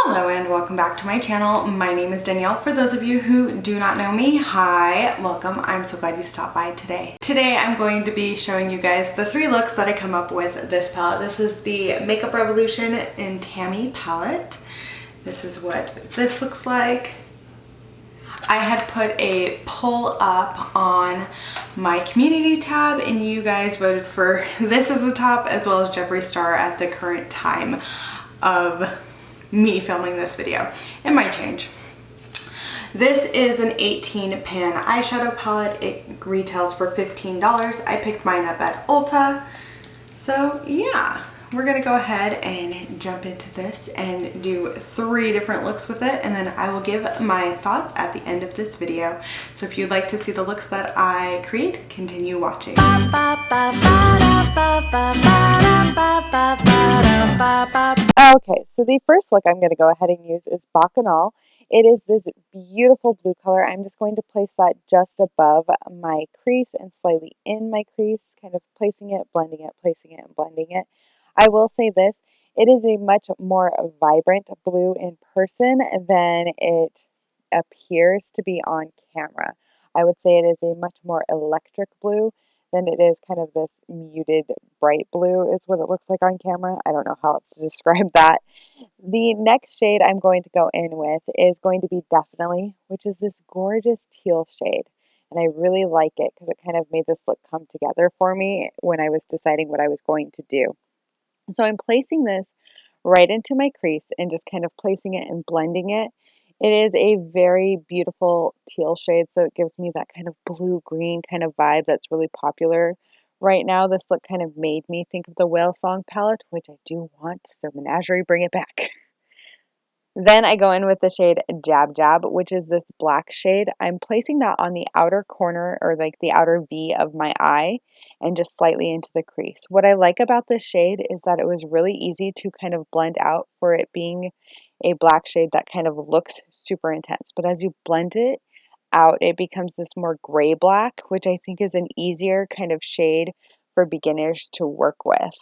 Hello and welcome back to my channel. My name is Danielle. For those of you who do not know me, hi, welcome. I'm so glad you stopped by today. Today I'm going to be showing you guys the 3 looks that I come up with this palette. This is the Makeup Revolution in Tammi palette. This is what this looks like. I had put a poll up on my community tab and you guys voted for this as the top as well as Jeffree Star at the current time of me filming this video. It might change. This is an 18 pan eyeshadow palette. It retails for $15. I picked mine up at Ulta. So yeah, we're gonna go ahead and jump into this and do 3 different looks with it, and then I will give my thoughts at the end of this video. So if you'd like to see the looks that I create, continue watching. Okay, so the first look I'm going to go ahead and use is Bacchanal. It is this beautiful blue color. I'm just going to place that just above my crease and slightly in my crease, kind of placing it, blending it, placing it, and blending it. I will say this, it is a much more vibrant blue in person than it appears to be on camera. I would say it is a much more electric blue than it is kind of this muted bright blue is what it looks like on camera. I don't know how else to describe that. The next shade I'm going to go in with is going to be Definitely, which is this gorgeous teal shade. And I really like it because it kind of made this look come together for me when I was deciding what I was going to do. So I'm placing this right into my crease and just kind of placing it and blending it. It is a very beautiful teal shade, so it gives me that kind of blue-green kind of vibe that's really popular right now. This look kind of made me think of the Whale Song palette, which I do want, so Menagerie, bring it back. Then I go in with the shade Jab Jab, which is this black shade. I'm placing that on the outer corner, or like the outer V of my eye, and just slightly into the crease. What I like about this shade is that it was really easy to kind of blend out for it being a black shade that kind of looks super intense. But as you blend it out, it becomes this more gray black, which I think is an easier kind of shade for beginners to work with.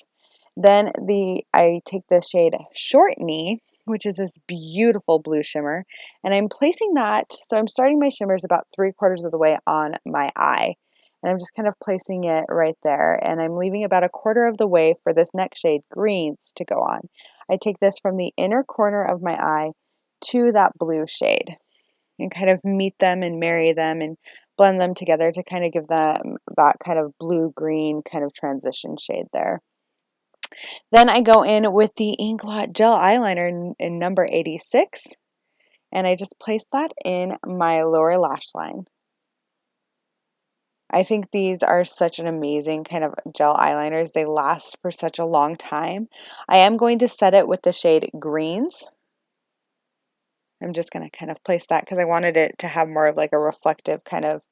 Then I take the shade Shortknee, which is this beautiful blue shimmer, and I'm placing that, so I'm starting my shimmers about 3/4 of the way on my eye, and I'm just kind of placing it right there, and I'm leaving about 1/4 of the way for this next shade, Greenz, to go on. I take this from the inner corner of my eye to that blue shade, and kind of meet them and marry them and blend them together to kind of give them that kind of blue-green kind of transition shade there. Then I go in with the Inglot Gel Eyeliner in number 86, and I just place that in my lower lash line. I think these are such an amazing kind of gel eyeliners. They last for such a long time. I am going to set it with the shade Greenz. I'm just going to kind of place that because I wanted it to have more of like a reflective kind of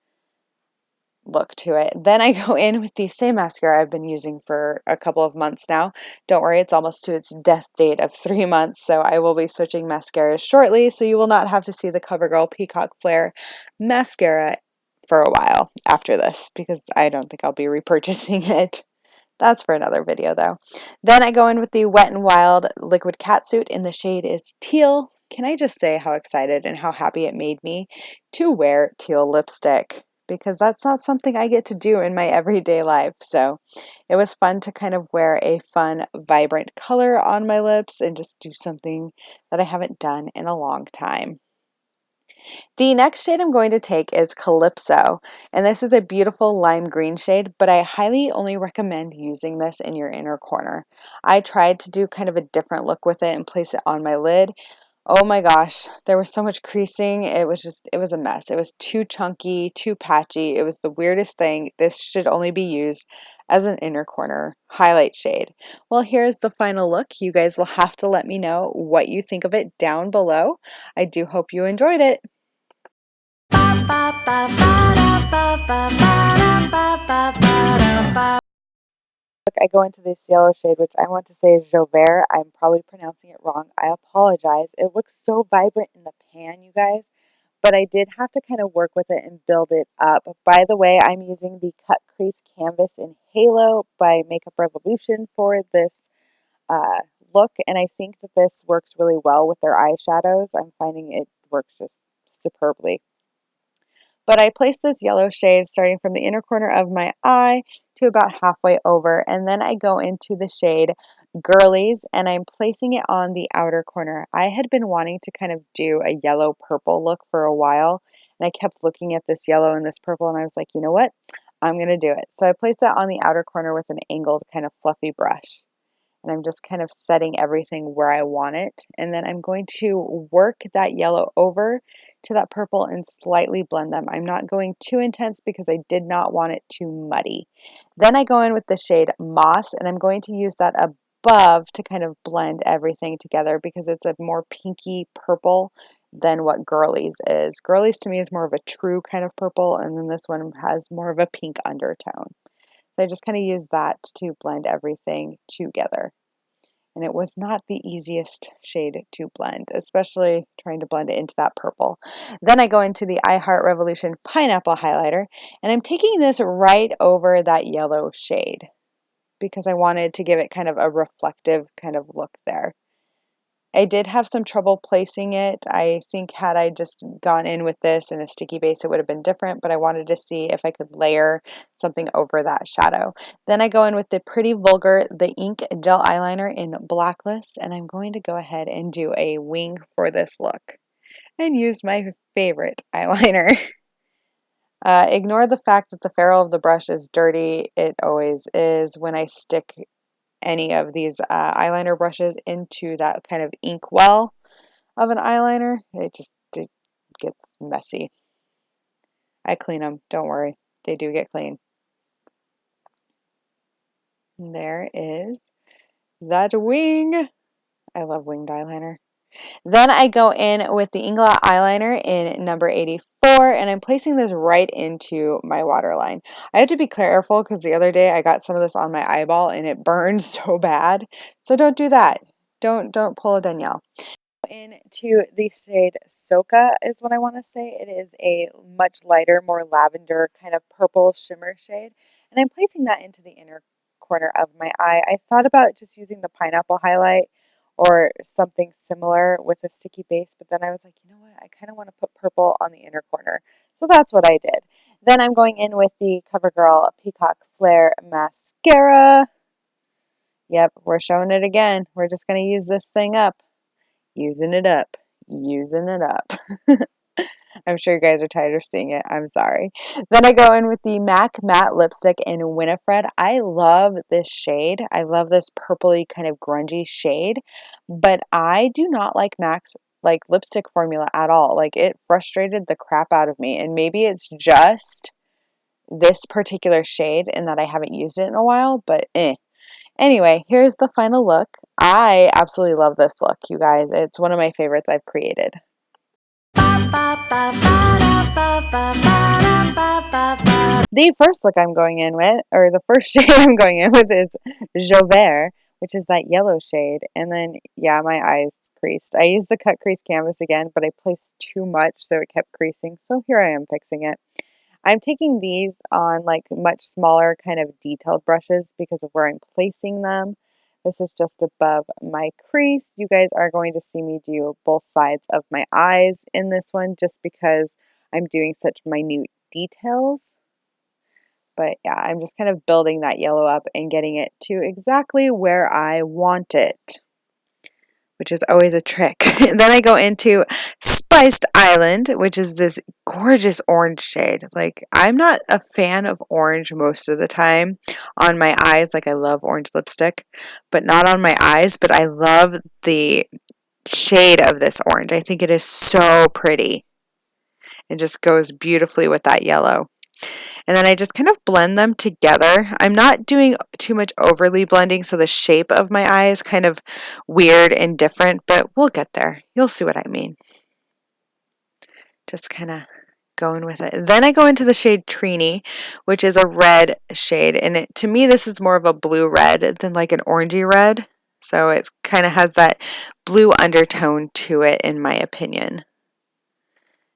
look to it. Then I go in with the same mascara I've been using for a couple of months now. Don't worry, it's almost to its death date of 3 months, so I will be switching mascaras shortly, so you will not have to see the Covergirl Peacock Flare mascara for a while after this, because I don't think I'll be repurchasing it. That's for another video though. Then I go in with the Wet n Wild Liquid Catsuit, and the shade is Teal. Can I just say how excited and how happy it made me to wear teal lipstick? Because that's not something I get to do in my everyday life. So it was fun to kind of wear a fun, vibrant color on my lips and just do something that I haven't done in a long time. The next shade I'm going to take is Calypso, and this is a beautiful lime green shade, but I highly only recommend using this in your inner corner. I tried to do kind of a different look with it and place it on my lid. Oh my gosh, there was so much creasing. It was a mess. It was too chunky, too patchy. It was the weirdest thing. This should only be used as an inner corner highlight shade. Well, here's the final look. You guys will have to let me know what you think of it down below. I do hope you enjoyed it. I go into this yellow shade, which I want to say is Jauvert. I'm probably pronouncing it wrong. I apologize. It looks so vibrant in the pan, you guys, but I did have to kind of work with it and build it up. By the way, I'm using the Cut Crease Canvas in Halo by Makeup Revolution for this look, and I think that this works really well with their eyeshadows. I'm finding it works just superbly. But I place this yellow shade starting from the inner corner of my eye to about halfway over, and then I go into the shade Girlies, and I'm placing it on the outer corner. I had been wanting to kind of do a yellow purple look for a while, and I kept looking at this yellow and this purple, and I was like, you know what? I'm going to do it. So I placed that on the outer corner with an angled kind of fluffy brush. And I'm just kind of setting everything where I want it. And then I'm going to work that yellow over to that purple and slightly blend them. I'm not going too intense because I did not want it too muddy. Then I go in with the shade Moss, and I'm going to use that above to kind of blend everything together because it's a more pinky purple than what Girlies is. Girlies to me is more of a true kind of purple, and then this one has more of a pink undertone. So I just kind of use that to blend everything together. And it was not the easiest shade to blend, especially trying to blend it into that purple. Then I go into the I Heart Revolution Pineapple Highlighter, and I'm taking this right over that yellow shade because I wanted to give it kind of a reflective kind of look there. I did have some trouble placing it. I think had I just gone in with this in a sticky base, it would have been different, but I wanted to see if I could layer something over that shadow. Then I go in with the Pretty Vulgar, the Ink Gel Eyeliner in Blacklist, and I'm going to go ahead and do a wing for this look and use my favorite eyeliner. Ignore the fact that the ferrule of the brush is dirty. It always is when I stick any of these eyeliner brushes into that kind of ink well of an eyeliner. It gets messy. I clean them, don't worry. They do get clean. And there is that wing. I love winged eyeliner. Then I go in with the Inglot Eyeliner in number 84, and I'm placing this right into my waterline. I have to be careful because the other day I got some of this on my eyeball and it burned so bad. So don't do that. Don't pull a Danielle. Into the shade Soca is what I want to say. It is a much lighter, more lavender kind of purple shimmer shade, and I'm placing that into the inner corner of my eye. I thought about just using the pineapple highlight or something similar with a sticky base, but then I was like, you know what? I kind of want to put purple on the inner corner. So that's what I did. Then I'm going in with the CoverGirl Peacock Flare Mascara. Yep, we're showing it again. We're just going to use this thing up. Using it up. Using it up. I'm sure you guys are tired of seeing it. I'm sorry. Then I go in with the MAC Matte Lipstick in Winifred. I love this shade. I love this purpley kind of grungy shade, but I do not like MAC's lipstick formula at all. Like, it frustrated the crap out of me, and maybe it's just this particular shade and that I haven't used it in a while, but Anyway, here's the final look. I absolutely love this look, you guys. It's one of my favorites I've created. The first look I'm going in with, or the first shade I'm going in with, is Jauvert, which is that yellow shade. And then, yeah, my eyes creased. I used the cut crease canvas again, but I placed too much, so it kept creasing. So here I am fixing it. I'm taking these on much smaller kind of detailed brushes because of where I'm placing them. This is just above my crease. You guys are going to see me do both sides of my eyes in this one just because I'm doing such minute details. But yeah, I'm just kind of building that yellow up and getting it to exactly where I want it, which is always a trick. Then I go into Spiced Island, which is this gorgeous orange shade. I'm not a fan of orange most of the time on my eyes. I love orange lipstick, but not on my eyes. But I love the shade of this orange. I think it is so pretty. It just goes beautifully with that yellow. And then I just kind of blend them together. I'm not doing too much overly blending, so the shape of my eye is kind of weird and different, but we'll get there. You'll see what I mean. Just kind of going with it. Then I go into the shade Trini, which is a red shade, and to me this is more of a blue red than an orangey red. So it kind of has that blue undertone to it, in my opinion.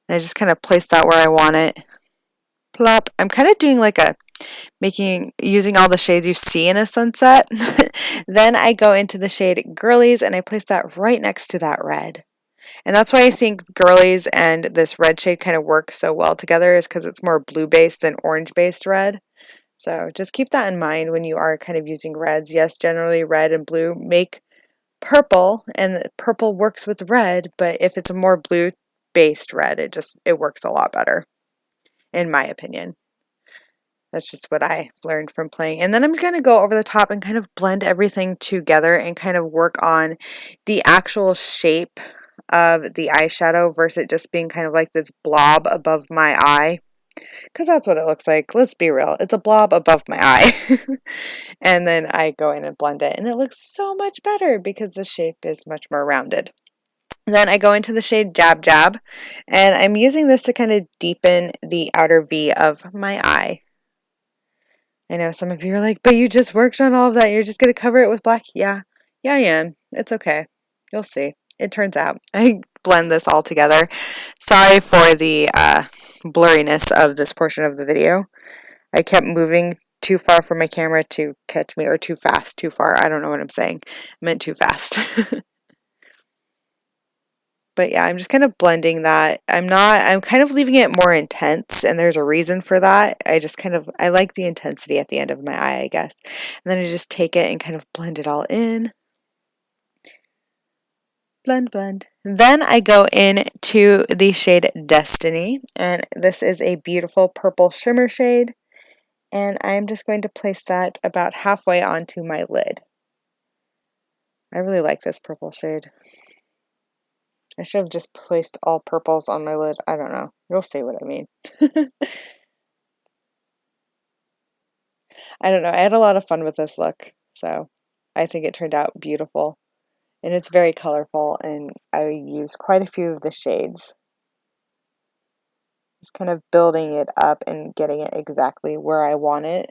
And I just kind of place that where I want it. Plop. I'm kind of doing using all the shades you see in a sunset. Then I go into the shade Girlies and I place that right next to that red. And that's why I think Girlies and this red shade kind of work so well together, is because it's more blue-based than orange-based red. So just keep that in mind when you are kind of using reds. Yes, generally red and blue make purple, and purple works with red, but if it's a more blue-based red, it works a lot better, in my opinion. That's just what I learned from playing. And then I'm going to go over the top and kind of blend everything together and kind of work on the actual shape of the eyeshadow versus it just being kind of like this blob above my eye. Because that's what it looks like. Let's be real. It's a blob above my eye. And then I go in and blend it. And it looks so much better because the shape is much more rounded. Then I go into the shade Jab Jab. And I'm using this to kind of deepen the outer V of my eye. I know some of you are like, but you just worked on all of that. You're just going to cover it with black. Yeah, I am. It's okay. You'll see. It turns out. I blend this all together. Sorry for the blurriness of this portion of the video. I kept moving too far from my camera to catch me, or too fast, too far. I don't know what I'm saying. I meant too fast. But yeah, I'm just kind of blending that. I'm kind of leaving it more intense, and there's a reason for that. I like the intensity at the end of my eye, I guess. And then I just take it and kind of blend it all in. Blend, blend. Then I go into the shade Destiny, and this is a beautiful purple shimmer shade, and I'm just going to place that about halfway onto my lid. I really like this purple shade. I should have just placed all purples on my lid. I don't know. You'll see what I mean. I don't know. I had a lot of fun with this look, so I think it turned out beautiful. And it's very colorful, and I used quite a few of the shades. Just kind of building it up and getting it exactly where I want it.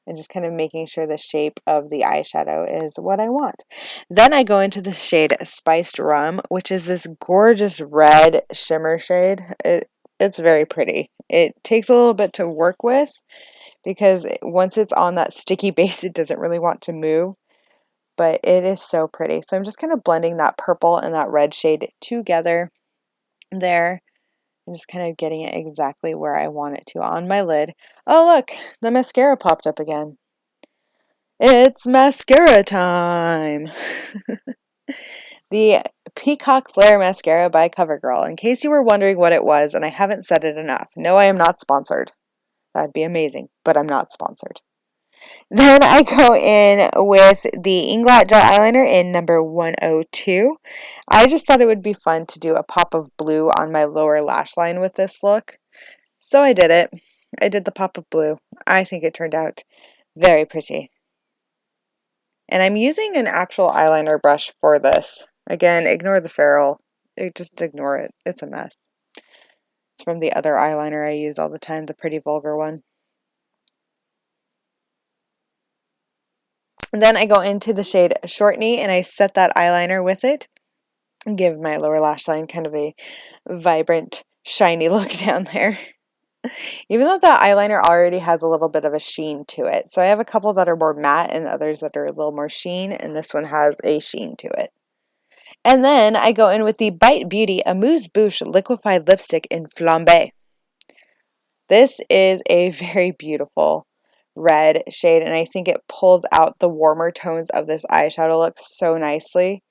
And just kind of making sure the shape of the eyeshadow is what I want. Then I go into the shade Spiced Rum, which is this gorgeous red shimmer shade. It's very pretty. It takes a little bit to work with because once it's on that sticky base, it doesn't really want to move. But it is so pretty. So I'm just kind of blending that purple and that red shade together there. And just kind of getting it exactly where I want it to on my lid. Oh, look, the mascara popped up again. It's mascara time. The Peacock Flare Mascara by Covergirl. In case you were wondering what it was, and I haven't said it enough. No, I am not sponsored. That'd be amazing, but I'm not sponsored. Then I go in with the Inglot Gel Eyeliner in number 102. I just thought it would be fun to do a pop of blue on my lower lash line with this look. So I did it. I did the pop of blue. I think it turned out very pretty. And I'm using an actual eyeliner brush for this. Again, ignore the ferrule. Just ignore it. It's a mess. It's from the other eyeliner I use all the time, the Pretty Vulgar one. And then I go into the shade Shortknee and I set that eyeliner with it and give my lower lash line kind of a vibrant, shiny look down there. Even though that eyeliner already has a little bit of a sheen to it. So I have a couple that are more matte and others that are a little more sheen, and this one has a sheen to it. And then I go in with the Bite Beauty Amuse Bouche Liquefied Lipstick in Flambe. This is a very beautiful red shade, and I think it pulls out the warmer tones of this eyeshadow look so nicely.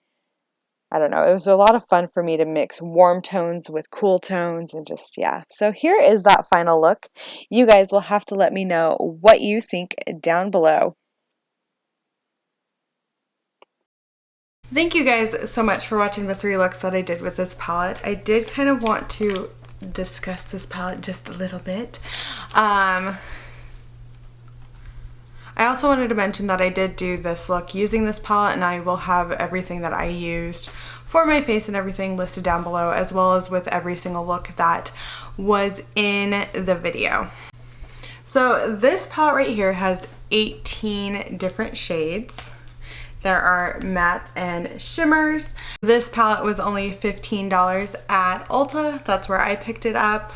I don't know, it was a lot of fun for me to mix warm tones with cool tones and just, yeah. So here is that final look. You guys will have to let me know what you think down below. Thank you guys so much for watching the 3 looks that I did with this palette. I did kind of want to discuss this palette just a little bit. I also wanted to mention that I did do this look using this palette, and I will have everything that I used for my face and everything listed down below, as well as with every single look that was in the video. So this palette right here has 18 different shades. There are mattes and shimmers. This palette was only $15 at Ulta. That's where I picked it up.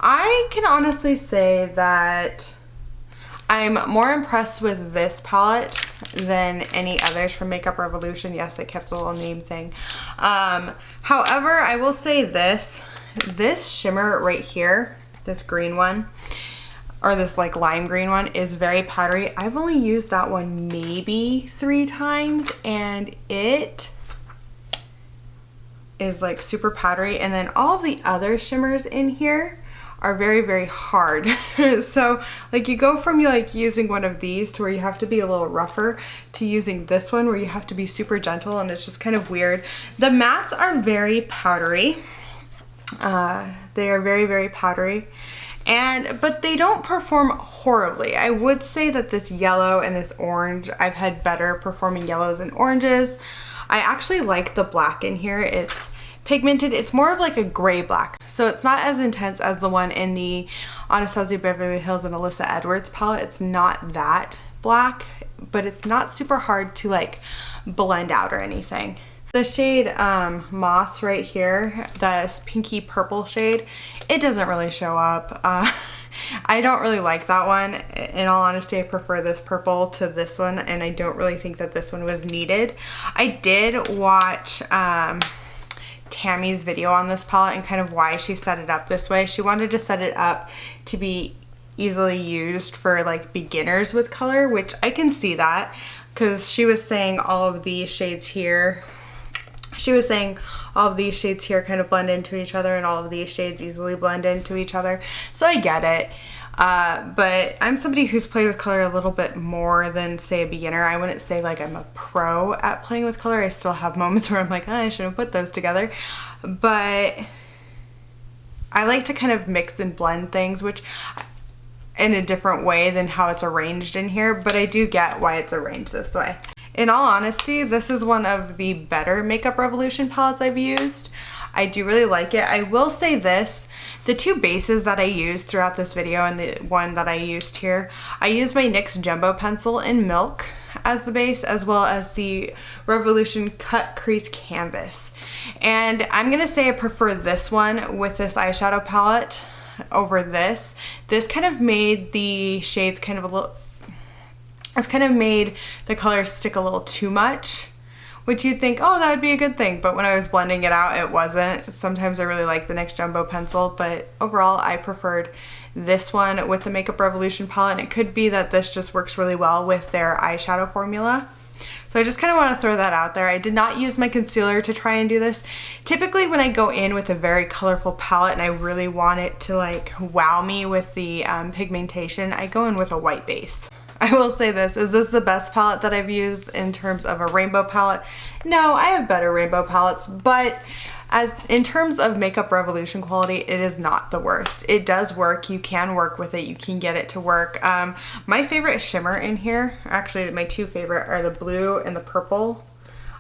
I can honestly say that I'm more impressed with this palette than any others from Makeup Revolution. Yes, I kept the little name thing. However, I will say this shimmer right here, this green one, or this like lime green one, is very powdery. I've only used that one maybe 3 times and it is like super powdery. And then all the other shimmers in here are very, very hard. So like you go from like using one of these to where you have to be a little rougher to using this one where you have to be super gentle, and it's just kind of weird. The mattes are very powdery. They are very, very powdery, but they don't perform horribly. I would say that this yellow and this orange, I've had better performing yellows and oranges. I actually like the black in here. It's pigmented. It's more of like a gray black, so it's not as intense as the one in the Anastasia Beverly Hills and Alyssa Edwards palette. It's not that black, but it's not super hard to like blend out or anything. The shade Moss right here, this pinky purple shade, it doesn't really show up. I don't really like that one. In all honesty, I prefer this purple to this one, and I don't really think that this one was needed. I did watch Tammy's video on this palette and kind of why she set it up this way. She wanted to set it up to be easily used for like beginners with color, which I can see that, because she was saying all of these shades here, kind of blend into each other, and all of these shades easily blend into each other. So I get it. But I'm somebody who's played with color a little bit more than, say, a beginner. I wouldn't say like I'm a pro at playing with color. I still have moments where I'm like, oh, I should have put those together. But I like to kind of mix and blend things, which in a different way than how it's arranged in here, but I do get why it's arranged this way. In all honesty, this is one of the better Makeup Revolution palettes I've used. I do really like it. I will say this, the 2 bases that I used throughout this video and the one that I used here, I used my NYX Jumbo Pencil in Milk as the base, as well as the Revolution Cut Crease Canvas. And I'm gonna say I prefer this one with this eyeshadow palette over this. This kind of made the shades kind of a little, it's kind of made the color stick a little too much, which you'd think, oh, that would be a good thing. But when I was blending it out, it wasn't. Sometimes I really like the NYX Jumbo Pencil, but overall I preferred this one with the Makeup Revolution palette. And it could be that this just works really well with their eyeshadow formula. So I just kind of want to throw that out there. I did not use my concealer to try and do this. Typically when I go in with a very colorful palette and I really want it to like wow me with the pigmentation, I go in with a white base. I will say this, is this the best palette that I've used in terms of a rainbow palette? No, I have better rainbow palettes, but in terms of Makeup Revolution quality, it is not the worst. It does work. You can work with it. You can get it to work. My favorite shimmer in here, actually my 2 favorite, are the blue and the purple.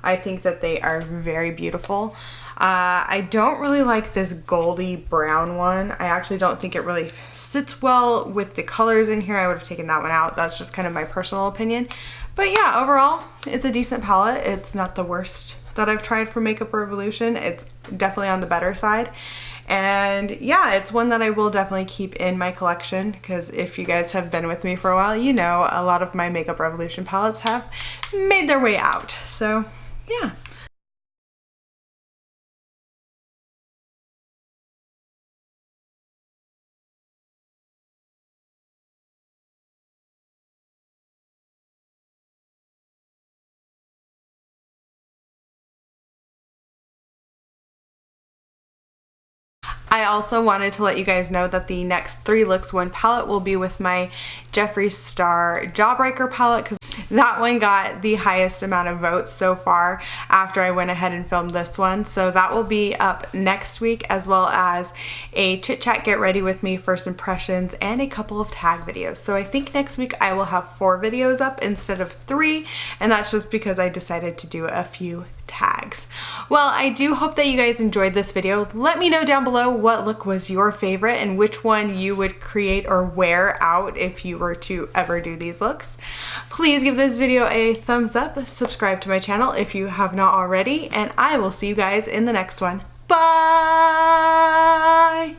I think that they are very beautiful. I don't really like this goldy brown one. I actually don't think it really sits well with the colors in here. I would have taken that one out. That's just kind of my personal opinion. But yeah, overall, it's a decent palette. It's not the worst that I've tried for Makeup Revolution. It's definitely on the better side. And yeah, it's one that I will definitely keep in my collection, because if you guys have been with me for a while, you know a lot of my Makeup Revolution palettes have made their way out. So yeah. I also wanted to let you guys know that the next 3 looks 1 palette will be with my Jeffree Star Jawbreaker palette, because that one got the highest amount of votes so far after I went ahead and filmed this one. So that will be up next week, as well as a chit chat get ready with me first impressions and a couple of tag videos. So I think next week I will have 4 videos up instead of 3, and that's just because I decided to do a few tags. Well, I do hope that you guys enjoyed this video. Let me know down below what look was your favorite and which one you would create or wear out if you were to ever do these looks. Please give this video a thumbs up, subscribe to my channel if you have not already, and I will see you guys in the next one. Bye!